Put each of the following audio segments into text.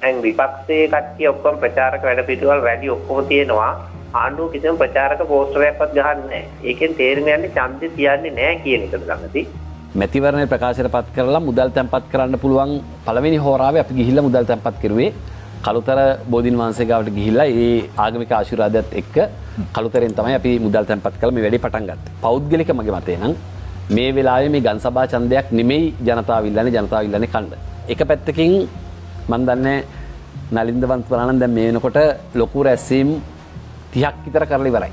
දැන් විපක්ෂයේ කට්ටිය ඔක්කොම ප්‍රචාරක වැඩ පිළිවෙල වැඩි ඔක්කොම තියෙනවා. ආණ්ඩුව කිසිම ප්‍රචාරක පෝස්ටරයක්වත් ගහන්නේ නැහැ. ඒකෙන් තේරුම් යන්නේ ඡන්දෙ තියන්නේ නැහැ කියන එකද ළඟදී. මැතිවරණයේ ප්‍රකාශයටපත් කරලා මුදල් තැන්පත් කරන්න පුළුවන් පළවෙනි හෝරාවේ අපි ගිහිල්ලා මුදල් තැන්පත් කරුවේ කළුතර බෝධින් වහන්සේ ගාවට ගිහිල්ලා ඒ ආගමික ආශිර්වාදයත් එක්ක කළුතරෙන් තමයි අපි මුදල් තැන්පත් කරලා මේ වැඩේ පටන් ගත්තේ. පෞද්ගලික මගේ මතේ නම් මේ වෙලාවේ මේ ගම්සභා ඡන්දයක් නෙමෙයි ජනතාව ඉල්ලන්නේ කණ්ඩ. එක පැත්තකින් මම දන්නේ නලින්දවන්ත ප්‍රාණන් දැන් මේ වෙනකොට ලොකු රැස්වීම් 30ක් විතර කරලා ඉවරයි.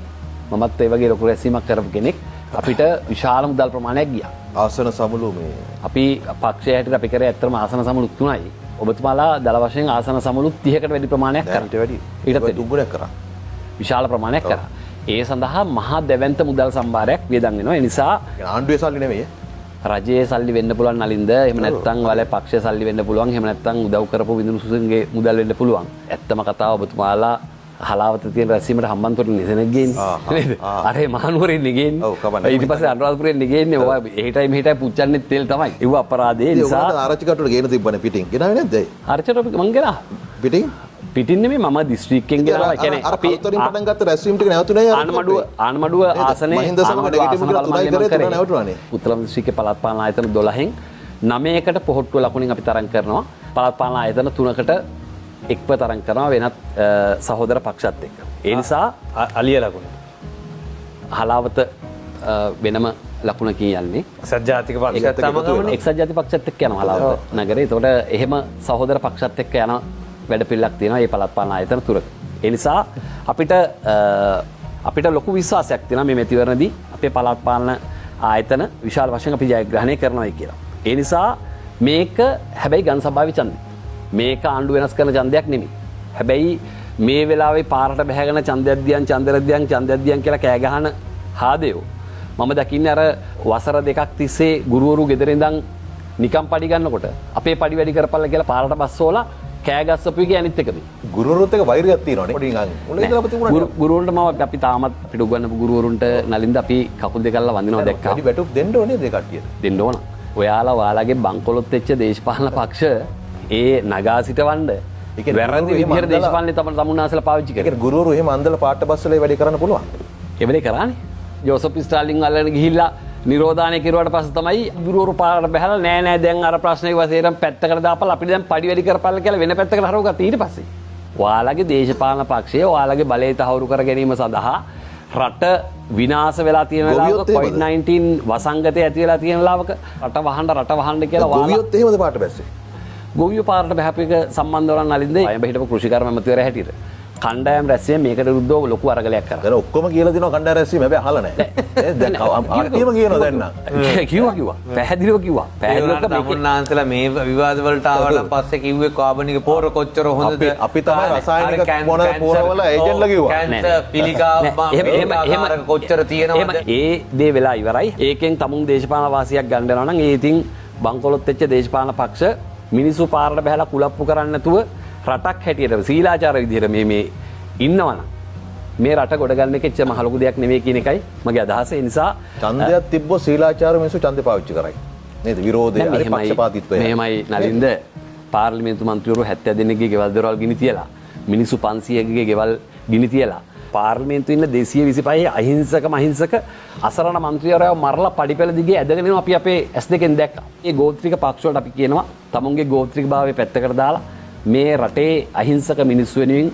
මමත් ඒ වගේ ලොකු රැස්වීමක් කරපු කෙනෙක්. අපිට විශාල මුදල් ප්‍රමාණයක් ගියා. ආසන සමුළු මේ අපි පක්ෂය හැටියට අපි කරේ ඇත්තටම ආසන සමුළු 3යි. ඔබතුමාලා දල වශයෙන් ආසන සමුළු 30කට වැඩි ප්‍රමාණයක් කරා. ඊටත් දුඹුරක් කරා. විශාල ප්‍රමාණයක් කරා. ඒ සඳහා මහා දැවැන්ත මුදල් සම්භාරයක් වියදම් වෙනවා. ඒ නිසා ආණ්ඩුවේ සල්ලි නෙමෙයි. රජයේ සල්ලි වෙන්න පුළුවන් නලින්ද. එහෙම නැත්නම් වල පක්ෂයේ සල්ලි වෙන්න පුළුවන්. එහෙම නැත්නම් උදව් කරපු විදුණු සුසුන්ගේ මුදල් වෙන්න පුළුවන්. ඇත්තම කතාව ඔබතුමාලා හලාවත තියෙන රැස්වීමට හම්බන්තොට නිසනක් ගේන්නේ නේද? අර මහනුවරින් නෙගේන්නේ. ඊට පස්සේ අනුරාධපුරයෙන් නෙගේන්නේ. ඔය එහෙටයි මෙහෙටයි පුච්චන්නේ තෙල් තමයි. ඒව අපරාධේ නිසා ආරච්චි කටුවට ගේන තිබ්බනේ පිටින්. ගෙනාවේ නැද්ද? ආරච්චිට මං ගෙනා. පිටින් නෙමෙයි මම දිස්ත්‍රික්කයෙන් ගෙනාවා. ඒ කියන්නේ අපි කළුතරින් පටන් ගත්ත රැස්වීම ටික නැවතුනේ ආනමඩුව ආසනේ මහින්ද සමග නෙගටිව් කියලා තුනයි කරේ තුන නැවතුණානේ. උත්තර දිස්ත්‍රික්කේ පළාත් පාලන ආයතන 12න් 9කට පොහොට්ටුව ලකුණින් අපි තරම් කරනවා. පළාත් පාලන ආයතන 3කට එක්ව තරම් කරනවා වෙනත් සහෝදර පක්ෂත් එක්ක. ඒ නිසා අලිය ලකුණ හලාවත වෙනම ලකුණකින් යන්නේ. එක්සත් ජාතික පක්ෂත් තමගමනේ. එක්සත් ජාතික පක්ෂත් එක්ක යනවා හලාවත නගරේ. ඒතකොට එහෙම සහෝදර පක්ෂත් එක්ක යන වැඩ පිළිලක් තියෙනවා මේ පළාත් පාලන ආයතන තුනක. ඒ නිසා අපිට ලොකු විශ්වාසයක් තියෙනවා මේ මැතිවරණදී අපේ පළාත් පාලන ආයතන විශාල වශයෙන් අපි ජයග්‍රහණය කරනවායි කියලා. ඒ නිසා මේක හැබැයි ගම්සභාවේ ඡන්දය. මේක ආණ්ඩුව වෙනස් කරන ඡන්දයක් නෙමෙයි. හැබැයි මේ වෙලාවේ පාරට බැහැගෙන ඡන්දයක් දියන් කියලා කෑ ගහන හාදයෝ මම දකින්නේ අර වසර දෙකක් තිස්සේ ගුරුවරු ගෙදර ඉඳන් නිකම් පඩි ගන්නකොට අපේ පඩි වැඩි කරපල්ලා කියලා පාරට බස්සෝලා කෑ ගස්සපු එකේ අනිත් එක මේ. ගුරුවරුත් එක්ක වෛරයක් තියෙනවනේ. පොඩි ගාන. මුලින් ඉඳලා අපි තිබුණා. ගුරුවරුන්ට මම අපි තාමත් පිටු ගන්නපු ගුරුවරුන්ට නලින්ද අපි කකුල් දෙක අල්ලලා වඳිනවා දැක්කා. වැඩි වැටුප් දෙන්න ඕනේ ඒ කට්ටියට. දෙන්න ඕන. ඔයාලගේ බංකොලොත් වෙච්ච දේශපාලන පක්ෂ ඒ නගා සිටවන්න වැරදි විදිහට දේශපාලනේ තමුන්නාසලා පාවිච්චි කරා. ඒකට ගුරුවරු එහෙම අන්දලා පාට බස්සලා වැඩි කරන්න පුළුවන්. ඒ වෙලේ කරානේ. ජෝසප් ස්ටාලින් අල්ලගෙන ගිහිල්ලා නිරෝධානය කෙරුවාට පස්සේ තමයි ගුරුවරු පාරට බහැලා නෑ දැන් අර ප්‍රශ්නේ වශයෙන් පැත්තකට දාපල්ලා අපිට දැන් පඩි වැඩි කරපල්ලා කියලා වෙන පැත්තකට හරවගත්තා ඊට පස්සේ. ඔයාලගේ දේශපාලන පක්ෂය ඔයාලගේ බලය තහවුරු කර ගැනීම සඳහා රට විනාශ වෙලා තියෙන වෙලාවක COVID-19 වසංගතය ඇති වෙලා තියෙන වෙලාවක රට වහන්න කියලා ගොවියොත් එහෙමද පාට බැස්සේ? ගොවියෝ පාරට බහැපු එක සම්බන්ධව නම් නලින්ද අයඹ හිටපු කෘෂිකර්ම ඇමතිවරයා හැටියට කණ්ඩායම් රැස්වීම මේකට විරුද්ධව ලොකු අරගලයක් කරා. දැන් ඔක්කොම කියලා දෙනවා කණ්ඩායම් රැස්වීම හැබැයි අහලා නැහැ. දැන් ආර්ථිකම කියනවා දැන් නම්. කිව්වා. පැහැදිලිව කිව්වා. තමුන්නාන්සලා මේ විවාද වලට ආවට පස්සේ කිව්වේ කාබනික පොර කොච්චර හොඳද? අපි තමයි රසායනික පොරවල ඒජන්ට්ලා කිව්වා. කැන්සර් පිළිකා එහෙම කොච්චර තියෙනවද? ඒ දේ වෙලා ඉවරයි. ඒකෙන් තමුන් දේශපාලන වාසියක් ගන්න යනවා නම් ඒ ඉතින් බංකොලොත් වෙච්ච දේශපාලන පක්ෂ මිනිස්සු පාරට බහැලා කුලප්පු කරන්නේ නැතුව රටක් හැටියට සීලාචාර විදිහට මේ ඉන්නවනම් මේ රට ගොඩ ගන්න එක එච්චර මහ ලොකු දෙයක් නෙවෙයි කියන එකයි මගේ අදහස. ඒ නිසා ඡන්දයක් තිබ්බොත් සීලාචාර මිනිස්සු ඡන්දේ පාවිච්චි කරයි. නේද? විරෝධය හරි පක්ෂපාතීත්වය. මෙහෙමයි නලින්ද පාර්ලිමේන්තු මන්ත්‍රීවරු 70 දෙනෙක්ගේ ගෙවල් දොරවල් ගිනි තියලා මිනිස්සු 500ගේ ගෙවල් ගිනි තියලා පාර්ලිමේන්තුවේ ඉන්න 225 අහිංසක අසරණ මන්ත්‍රීවරයව මරලා පඩිපෙළ දිගේ ඇදගෙන යනවා අපි අපේ S2 දැක්කා. මේ ගෝත්‍රික පක්ෂ වලට අපි කියනවා තමුන්ගේ ගෝත්‍රික භාවය පැත්තකට දාලා මේ රටේ අහිංසක මිනිස්සු වෙනුවෙන්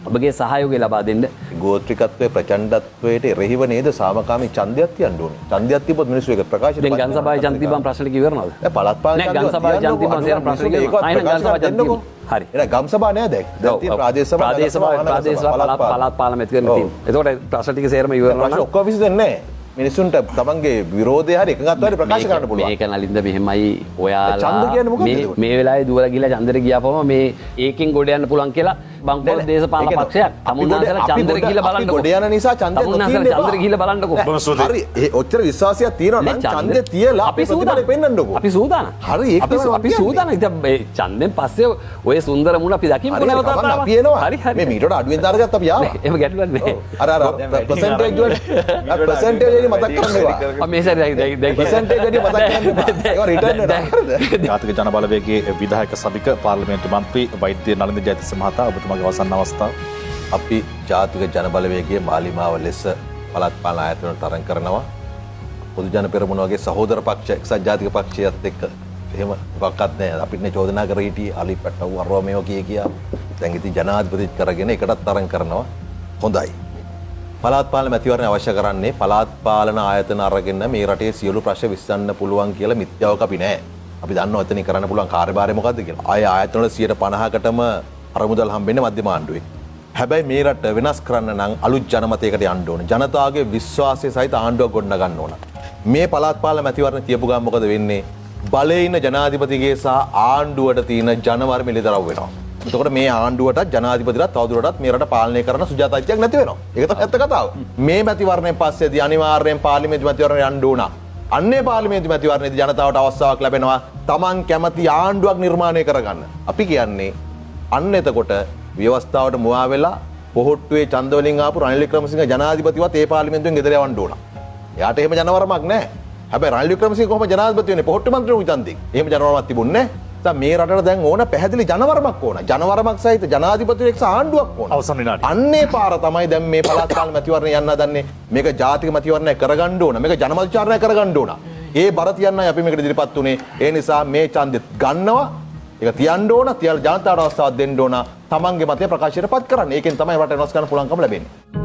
ඔබගේ සහයෝගය ලබා දෙන්න. ගෝත්‍රිකත්වයේ ප්‍රචණ්ඩත්වයට එරෙහිව නේද සාමකාමී ඡන්දයක් තියන්න ඕනේ. ඡන්දයක් තිබ්බොත් මිනිස්සු ඒක ප්‍රකාශ දැන් ගම්සභාවේ ඡන්ද තිබ්බම ප්‍රශ්න කිවරනවද? දැන් පළාත් පාලන ඡන්ද ගම්සභාවේ ඡන්ද තිබ්බම සේරම ප්‍රශ්න කියනවා. ආයෙත් ගම්සභාවේ ඡන්ද තිබ්බම. හරි. එහෙනම් ගම්සභා නෑ දැන්. දැන් තියෙන ප්‍රාදේශ සභා පළාත් පාලන මෙතන තියෙනවා. ඒතකොට ප්‍රශ්න ටික සේරම ඉවරනවා නම් ඔක්කොම විසඳන්නේ නෑ. මිනිසුන්ට තමන්ගේ විරෝධය හරි එකඟත්වය හරි ප්‍රකාශ කරන්න පුළුවන්. මේක නලින්ද මෙහෙමයි ඔයාලා ඡන්ද කියන්නේ මොකක්ද? මේ වෙලාවේ දුවලා ගිහලා ඡන්දෙට ගියාපම මේ ඒකෙන් ගොඩ යන්න පුළුවන් කියලා බංකොල දේශපාලන පක්ෂයක්. තමුන්නාසලා චන්ද්‍ර ගිහිල්ලා බලන්නකෝ. ගොඩ යන නිසා ඡන්දය තමුන්නාසලා චන්ද්‍ර ගිහිල්ලා බලන්නකෝ. හරි ඒ ඔච්චර විශ්වාසයක් තියෙනවා නම් ඡන්දය තියලා අපි ප්‍රතිඵල පෙන්නන්නකෝ. අපි සූදානම්. හරි ඒක තමයි අපි සූදානම්. ඉතින් මේ ඡන්දෙන් පස්සේ ඔය සුන්දර මුණ අපි දකිමු නැවතත් අපි එනවා. හරි හරි. මේ මීටරට අඩුවෙන් දාරගත්ත අපි ආවා. එහෙම ගැටලුවක් නෑ. අර පර්සන්ටේජ් වල පර්සන්ටේජ් එක මතක් කරන්න එපා. මේ සැරේ දැන් පර්සන්ටේජ් එක මතක් කරන්න එපා. ඒක රිටර්න් වෙනවා. ජාතික ජනබලවේගයේ විධායක සභික පාර්ලිමේන්තු මන්ත්‍රී වෛද්‍ය නලින්ද ජයතිස්ස මහතා ඔබතුමාගේ අවසන් අවස්ථාව. අපි ජාතික ජනබලවේගයේ මාලිමාව ලෙස පළාත් පාලන ආයතන තරඟ කරනවා. පොදු ජන පෙරමුණ වගේ සහෝදර පක්ෂ එක්සත් ජාතික පක්ෂයත් එක්ක එහෙම මොකක්වත් නැහැ. අපිට නේ චෝදනා කර හිටියේ අලි පැටව වරව මේව කියා. දැන් ඉතින් ජනාධිපතිත් කරගෙන එකටත් තරඟ කරනවා. හොඳයි. පළාත් පාලන මැතිවරණ අවශ්‍ය කරන්නේ පළාත් පාලන ආයතන අරගෙන මේ රටේ සියලු ප්‍රශ්න විසඳන්න පුළුවන් කියලා මිත්‍යාවක් අපි නැහැ. අපි දන්නවා එතනින් කරන්න පුළුවන් කාර්යභාරය මොකද්ද කියලා. ආය ආයතන වල 50%කටම අරමුදල් හම්බෙන්නේ මධ්‍යම ආණ්ඩුවේ. හැබැයි මේ රට වෙනස් කරන්න නම් අලුත් ජනමතයකට යන්න ඕන. ජනතාවගේ විශ්වාසය සහිත ආණ්ඩුවක් ගොඩනගන්න ඕන. මේ පළාත් පාලන මැතිවරණ තියපු ගමන් මොකද වෙන්නේ? බලයේ ඉන්න ජනාධිපතිගේ සහ ආණ්ඩුවට තියෙන ජනවර්ම එළිදරව් වෙනවා. එතකොට මේ ආණ්ඩුවටත් ජනාධිපතිටත් තවදුරටත් මේ රට පාලනය කරන සුජාතත්වයක් නැති වෙනවා. ඒක තමයි ඇත්ත කතාව. මේ මැතිවරණයෙන් පස්සේදී අනිවාර්යෙන් පාර්ලිමේන්තු මැතිවරණ යන්න ඕන. අන්නේ පාර්ලිමේන්තු මැතිවරණයේදී ජනතාවට අවස්ථාවක් ලැබෙනවා Taman කැමති ආණ්ඩුවක් නිර්මාණය කරගන්න. අපි කියන්නේ අන්න එතකොට ව්‍යවස්ථාවට මුවා වෙලා පොහොට්ටුවේ ඡන්ද වලින් ආපු රනිල් වික්‍රමසිංහ ජනාධිපතිවත් ඒ පාර්ලිමේන්තුවෙන් ගෙදර යවන්න ඕන. එයාට එහෙම ජනවරමක් නැහැ. හැබැයි රනිල් වික්‍රමසිංහ කොහොම ජනාධිපති වෙන්නේ? පොහොට්ටු මන්ත්‍රීවරු ඡන්දෙන්. එහෙම ජනවරමක් තිබුණේ නැහැ. දැන් මේ රටට දැන් ඕන පැහැදිලි ජනවරමක් ඕන. ජනවරමක් සහිත ජනාධිපතියෙක් සහ ආණ්ඩුවක් ඕන. අවසන් විනාඩි. අන්නේ පාර තමයි දැන් මේ පළාත් පාලන මැතිවරණය යන්න හදන්නේ. මේක ජාතික මැතිවරණය කරගන්න ඕන. මේක ජනමතචාරණය කරගන්න ඕන. ඒ බර තියන්නයි අපි මේකට ඉදිරිපත් උනේ. ඒ නිසා මේ ඡන්දෙත් ගන්නවා. ඒක තියන්න ඕන. තියලා ජනතාවට අවස්ථාවක් දෙන්න ඕන. තමන්ගේ මතය ප්‍රකාශයටපත් කරන්න. ඒකෙන් තමයි රට වෙනස් කරන්න පුළුවන්කම ලැබෙන්නේ.